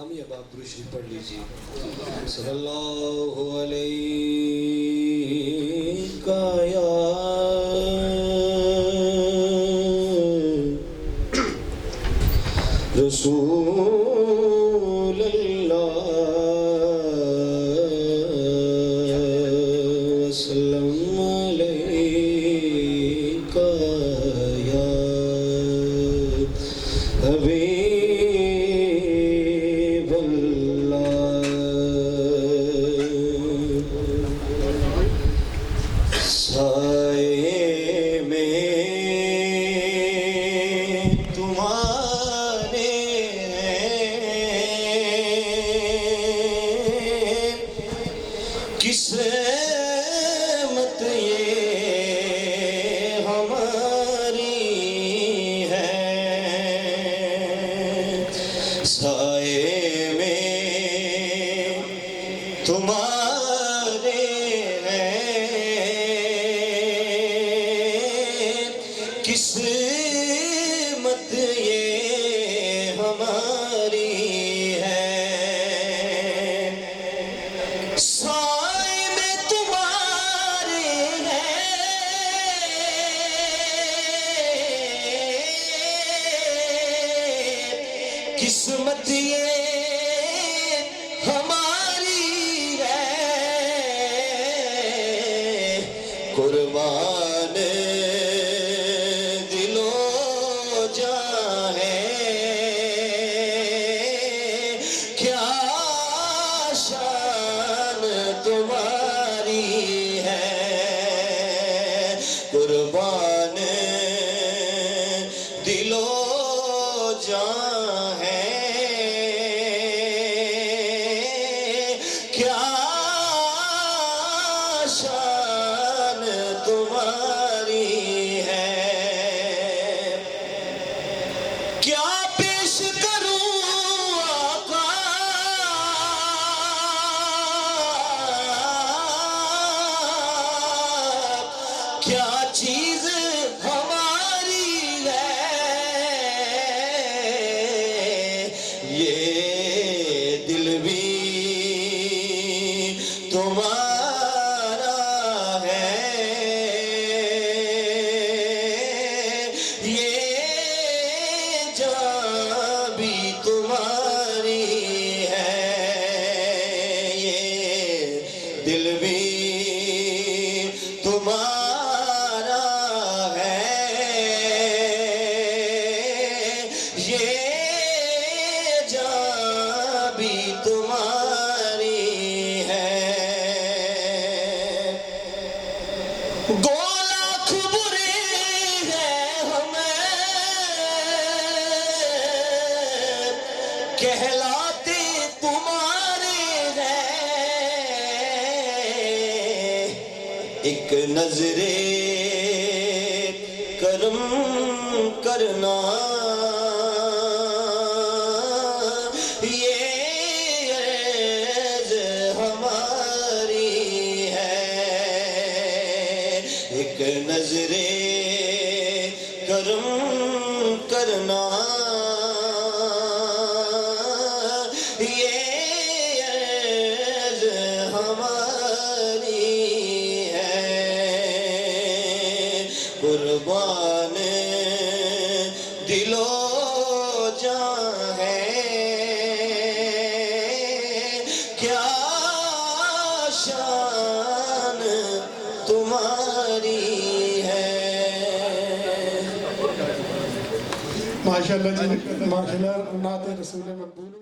ہمیں اب آپ درود شریف پڑھ لیجیے. صلی اللہ علیہ یا رسول اللہ وسلم علیہ یا حبیب سائے میں تمہارے قسمت یہ ہماری ہے. سائے میں تمہارے قسمت یہ ہماری ہے. سائے میں تمہارے قسمت یہ ہماری ہے. قربان تمہاری ہے. قربان دل و جان ہے. کیا شان تمہاری ہے. کیا پیش کروں آقا کیا چیز ہماری ہے. یہ دل بھی تمہارا ہے. یہ جان بھی تمہاری ہے. یہ دل بھی تمہارا تمہاری ہے. گولاکھ برے ہیں ہمیں کہلاتے تمہارے ہیں. ایک نظر کرم کرنا ایک نظر کرم کرنا یہ عرض ہماری ہے. قربان دل و جان ہے. کیا شان تمہاری ہے. ماشاءاللہ جی، ماشاءاللہ نعت رسول مقبول